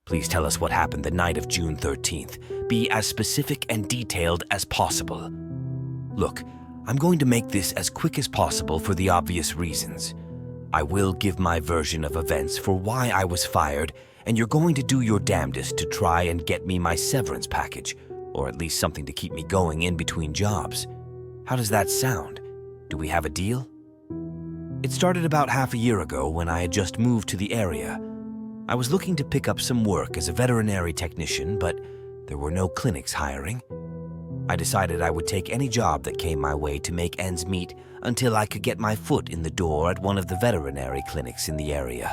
Please tell us what happened the night of June 13th. Be as specific and detailed as possible. Look, I'm going to make this as quick as possible for the obvious reasons. I will give my version of events for why I was fired, and you're going to do your damnedest to try and get me my severance package, or at least something to keep me going in between jobs. How does that sound? Do we have a deal? It started about half a year ago when I had just moved to the area. I was looking to pick up some work as a veterinary technician, but there were no clinics hiring. I decided I would take any job that came my way to make ends meet until I could get my foot in the door at one of the veterinary clinics in the area.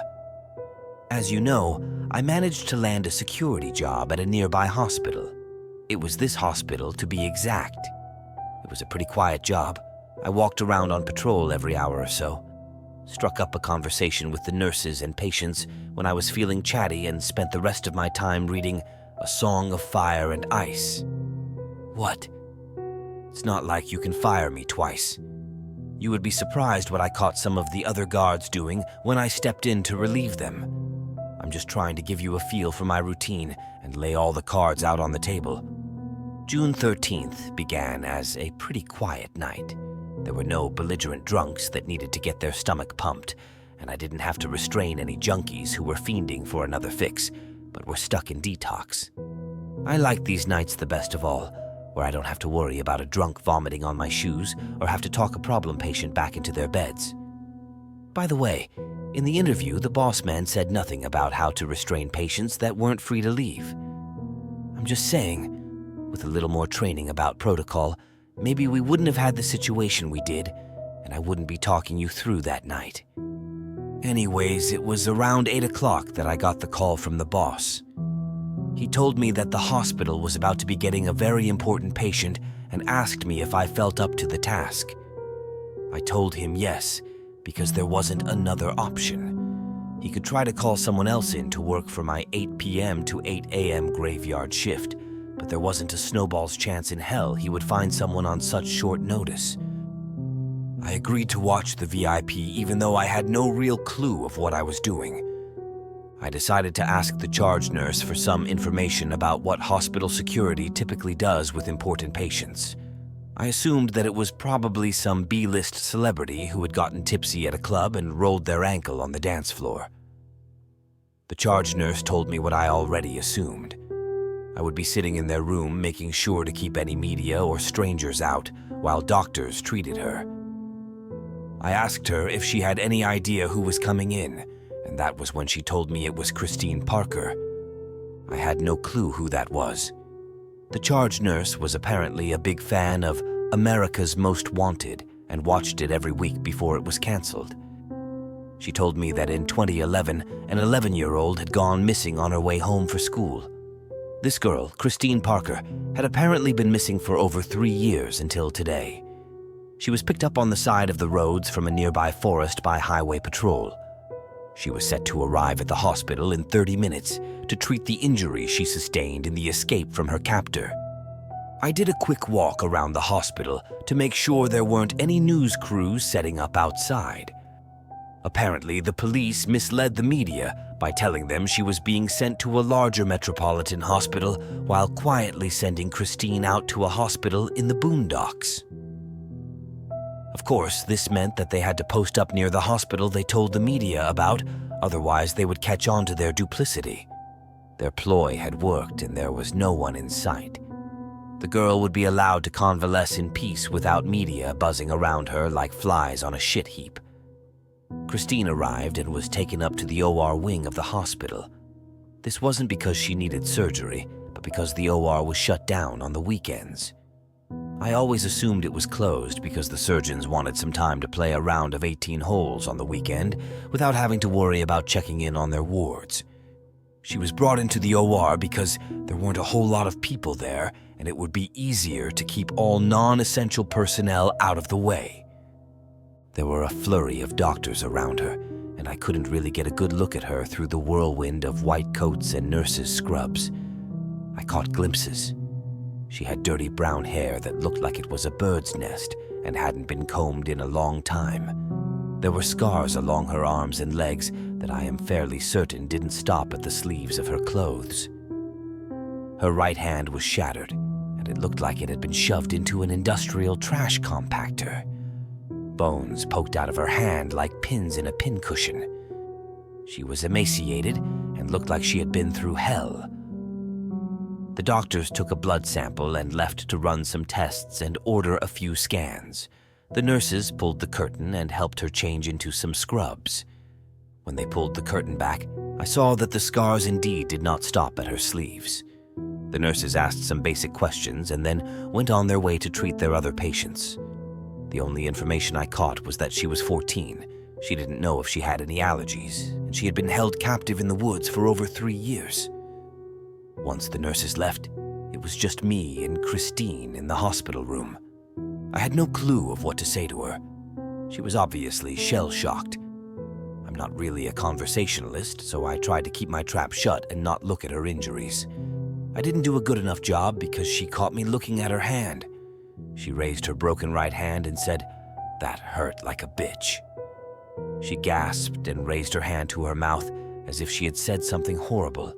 As you know, I managed to land a security job at a nearby hospital. It was this hospital, to be exact. It was a pretty quiet job. I walked around on patrol every hour or so. Struck up a conversation with the nurses and patients when I was feeling chatty and spent the rest of my time reading A Song of Fire and Ice. What? It's not like you can fire me twice. You would be surprised what I caught some of the other guards doing when I stepped in to relieve them. I'm just trying to give you a feel for my routine and lay all the cards out on the table. June 13th began as a pretty quiet night. There were no belligerent drunks that needed to get their stomach pumped, and I didn't have to restrain any junkies who were fiending for another fix, but were stuck in detox. I liked these nights the best of all, where I don't have to worry about a drunk vomiting on my shoes or have to talk a problem patient back into their beds. By the way, in the interview, the boss man said nothing about how to restrain patients that weren't free to leave. I'm just saying, with a little more training about protocol, maybe we wouldn't have had the situation we did, and I wouldn't be talking you through that night. Anyways, it was around 8 o'clock that I got the call from the boss. He told me that the hospital was about to be getting a very important patient and asked me if I felt up to the task. I told him yes, because there wasn't another option. He could try to call someone else in to work for my 8 p.m. to 8 a.m. graveyard shift, but there wasn't a snowball's chance in hell he would find someone on such short notice. I agreed to watch the VIP even though I had no real clue of what I was doing. I decided to ask the charge nurse for some information about what hospital security typically does with important patients. I assumed that it was probably some B-list celebrity who had gotten tipsy at a club and rolled their ankle on the dance floor. The charge nurse told me what I already assumed. I would be sitting in their room making sure to keep any media or strangers out while doctors treated her. I asked her if she had any idea who was coming in, and that was when she told me it was Christine Parker. I had no clue who that was. The charge nurse was apparently a big fan of America's Most Wanted and watched it every week before it was canceled. She told me that in 2011, an 11-year-old had gone missing on her way home for school. This girl, Christine Parker, had apparently been missing for over 3 years until today. She was picked up on the side of the roads from a nearby forest by highway patrol. She was set to arrive at the hospital in 30 minutes to treat the injuries she sustained in the escape from her captor. I did a quick walk around the hospital to make sure there weren't any news crews setting up outside. Apparently, the police misled the media by telling them she was being sent to a larger metropolitan hospital while quietly sending Christine out to a hospital in the boondocks. Of course, this meant that they had to post up near the hospital they told the media about, otherwise they would catch on to their duplicity. Their ploy had worked and there was no one in sight. The girl would be allowed to convalesce in peace without media buzzing around her like flies on a shit heap. Christine arrived and was taken up to the OR wing of the hospital. This wasn't because she needed surgery, but because the OR was shut down on the weekends. I always assumed it was closed because the surgeons wanted some time to play a round of 18 holes on the weekend without having to worry about checking in on their wards. She was brought into the OR because there weren't a whole lot of people there and it would be easier to keep all non-essential personnel out of the way. There were a flurry of doctors around her, and I couldn't really get a good look at her through the whirlwind of white coats and nurses' scrubs. I caught glimpses. She had dirty brown hair that looked like it was a bird's nest and hadn't been combed in a long time. There were scars along her arms and legs that I am fairly certain didn't stop at the sleeves of her clothes. Her right hand was shattered, and it looked like it had been shoved into an industrial trash compactor. Bones poked out of her hand like pins in a pincushion. She was emaciated and looked like she had been through hell. The doctors took a blood sample and left to run some tests and order a few scans. The nurses pulled the curtain and helped her change into some scrubs. When they pulled the curtain back, I saw that the scars indeed did not stop at her sleeves. The nurses asked some basic questions and then went on their way to treat their other patients. The only information I caught was that she was 14. She didn't know if she had any allergies, and she had been held captive in the woods for over 3 years. Once the nurses left, it was just me and Christine in the hospital room. I had no clue of what to say to her. She was obviously shell-shocked. I'm not really a conversationalist, so I tried to keep my trap shut and not look at her injuries. I didn't do a good enough job because she caught me looking at her hand. She raised her broken right hand and said, "That hurt like a bitch." She gasped and raised her hand to her mouth as if she had said something horrible,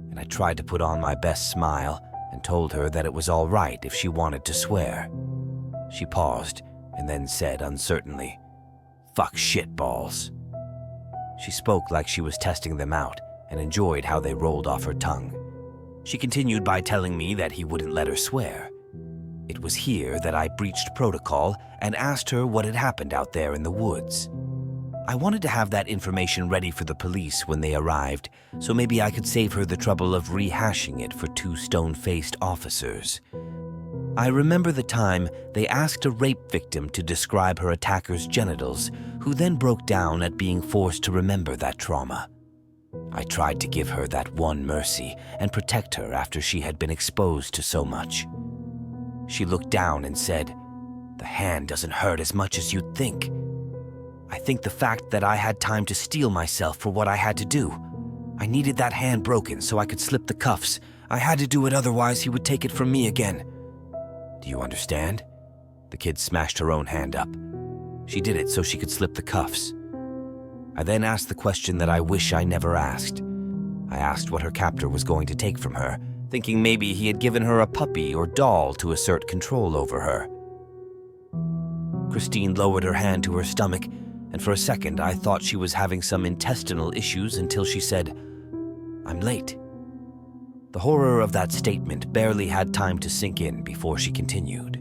and I tried to put on my best smile and told her that it was all right if she wanted to swear. She paused and then said uncertainly, "Fuck shitballs." She spoke like she was testing them out and enjoyed how they rolled off her tongue. She continued by telling me that he wouldn't let her swear. It was here that I breached protocol and asked her what had happened out there in the woods. I wanted to have that information ready for the police when they arrived, so maybe I could save her the trouble of rehashing it for 2 stone-faced officers. I remember the time they asked a rape victim to describe her attacker's genitals, who then broke down at being forced to remember that trauma. I tried to give her that one mercy and protect her after she had been exposed to so much. She looked down and said, "The hand doesn't hurt as much as you'd think. I think the fact that I had time to steel myself for what I had to do. I needed that hand broken so I could slip the cuffs. I had to do it, otherwise he would take it from me again. Do you understand?" The kid smashed her own hand up. She did it so she could slip the cuffs. I then asked the question that I wish I never asked. I asked what her captor was going to take from her, thinking maybe he had given her a puppy or doll to assert control over her. Christine lowered her hand to her stomach, and for a second I thought she was having some intestinal issues until she said, "I'm late." The horror of that statement barely had time to sink in before she continued.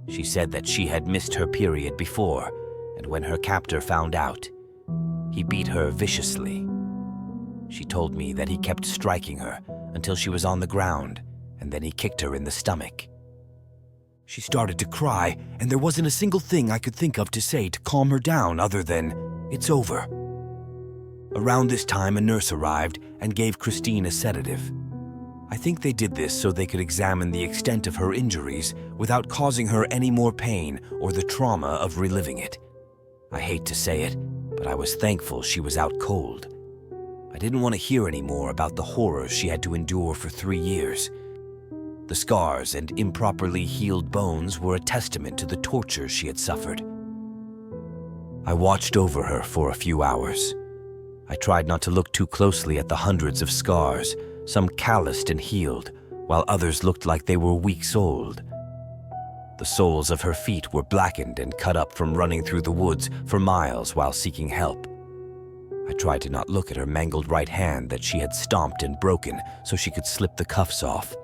She said that she had missed her period before, and when her captor found out, he beat her viciously. She told me that he kept striking her until she was on the ground, and then he kicked her in the stomach. She started to cry, and there wasn't a single thing I could think of to say to calm her down other than, "It's over." Around this time, a nurse arrived and gave Christine a sedative. I think they did this so they could examine the extent of her injuries without causing her any more pain or the trauma of reliving it. I hate to say it, but I was thankful she was out cold. I didn't want to hear any more about the horrors she had to endure for 3 years. The scars and improperly healed bones were a testament to the torture she had suffered. I watched over her for a few hours. I tried not to look too closely at the hundreds of scars, some calloused and healed, while others looked like they were weeks old. The soles of her feet were blackened and cut up from running through the woods for miles while seeking help. I tried to not look at her mangled right hand that she had stomped and broken so she could slip the cuffs off.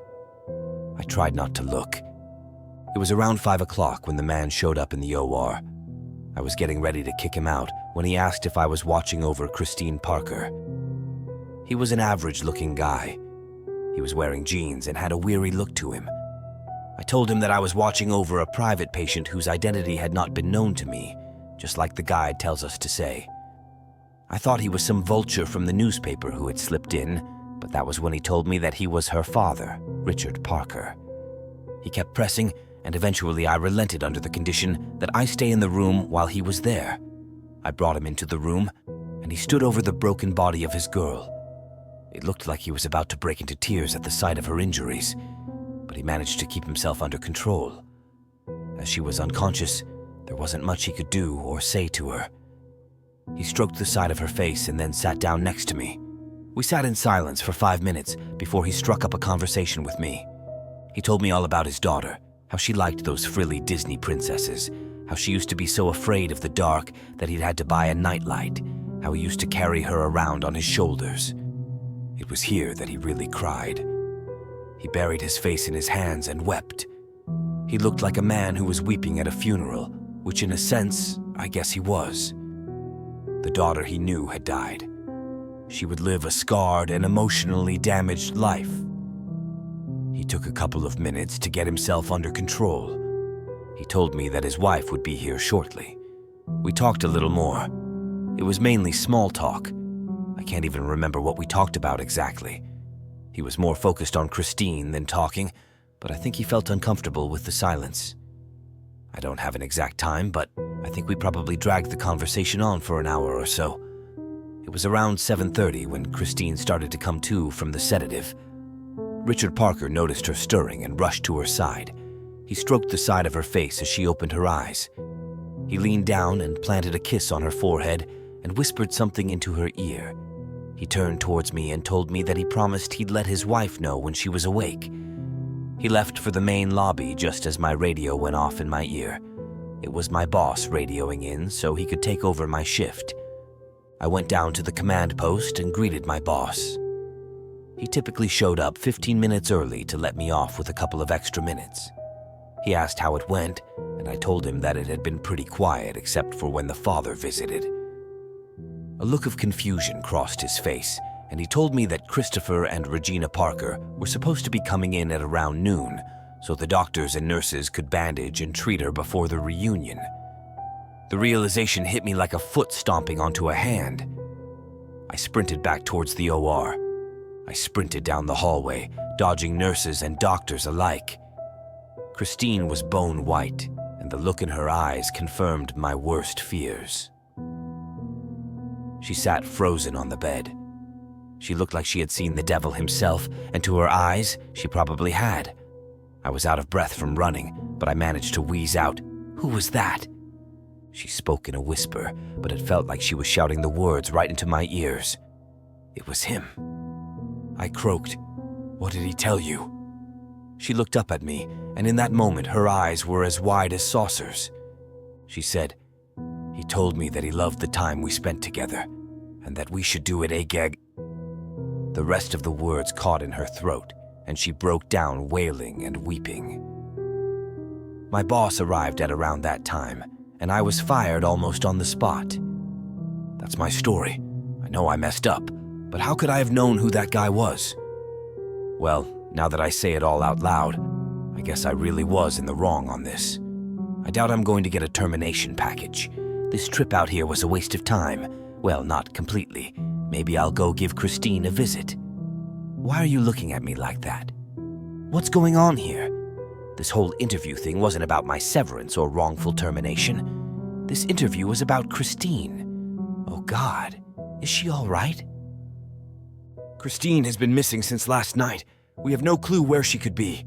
I tried not to look. It was around 5 o'clock when the man showed up in the OR. I was getting ready to kick him out when he asked if I was watching over Christine Parker. He was an average-looking guy. He was wearing jeans and had a weary look to him. I told him that I was watching over a private patient whose identity had not been known to me, just like the guide tells us to say. I thought he was some vulture from the newspaper who had slipped in, but that was when he told me that he was her father, Richard Parker. He kept pressing, and eventually I relented under the condition that I stay in the room while he was there. I brought him into the room, and he stood over the broken body of his girl. It looked like he was about to break into tears at the sight of her injuries, but he managed to keep himself under control. As she was unconscious, there wasn't much he could do or say to her. He stroked the side of her face and then sat down next to me. We sat in silence for 5 minutes before he struck up a conversation with me. He told me all about his daughter, how she liked those frilly Disney princesses, how she used to be so afraid of the dark that he'd had to buy a nightlight, how he used to carry her around on his shoulders. It was here that he really cried. He buried his face in his hands and wept. He looked like a man who was weeping at a funeral, which in a sense, I guess he was. The daughter he knew had died. She would live a scarred and emotionally damaged life. He took a couple of minutes to get himself under control. He told me that his wife would be here shortly. We talked a little more. It was mainly small talk. I can't even remember what we talked about exactly. He was more focused on Christine than talking, but I think he felt uncomfortable with the silence. I don't have an exact time, but I think we probably dragged the conversation on for an hour or so. It was around 7:30 when Christine started to come to from the sedative. Richard Parker noticed her stirring and rushed to her side. He stroked the side of her face as she opened her eyes. He leaned down and planted a kiss on her forehead and whispered something into her ear. He turned towards me and told me that he promised he'd let his wife know when she was awake. He left for the main lobby just as my radio went off in my ear. It was my boss radioing in so he could take over my shift. I went down to the command post and greeted my boss. He typically showed up 15 minutes early to let me off with a couple of extra minutes. He asked how it went, and I told him that it had been pretty quiet except for when the father visited. A look of confusion crossed his face, and he told me that Christopher and Regina Parker were supposed to be coming in at around noon, so the doctors and nurses could bandage and treat her before the reunion. The realization hit me like a foot stomping onto a hand. I sprinted back towards the OR. I sprinted down the hallway, dodging nurses and doctors alike. Christine was bone white, and the look in her eyes confirmed my worst fears. She sat frozen on the bed. She looked like she had seen the devil himself, and to her eyes, she probably had. I was out of breath from running, but I managed to wheeze out, "Who was that?" She spoke in a whisper, but it felt like she was shouting the words right into my ears. It was him. I croaked, "What did he tell you?" She looked up at me, and in that moment her eyes were as wide as saucers. She said, "He told me that he loved the time we spent together, and that we should do it agag." The rest of the words caught in her throat, and she broke down wailing and weeping. My boss arrived at around that time, and I was fired almost on the spot. That's my story. I know I messed up, but how could I have known who that guy was? Well, now that I say it all out loud, I guess I really was in the wrong on this. I doubt I'm going to get a termination package. This trip out here was a waste of time. Well, not completely. Maybe I'll go give Christine a visit. Why are you looking at me like that? What's going on here? This whole interview thing wasn't about my severance or wrongful termination. This interview was about Christine. Oh God, is she all right? Christine has been missing since last night. We have no clue where she could be.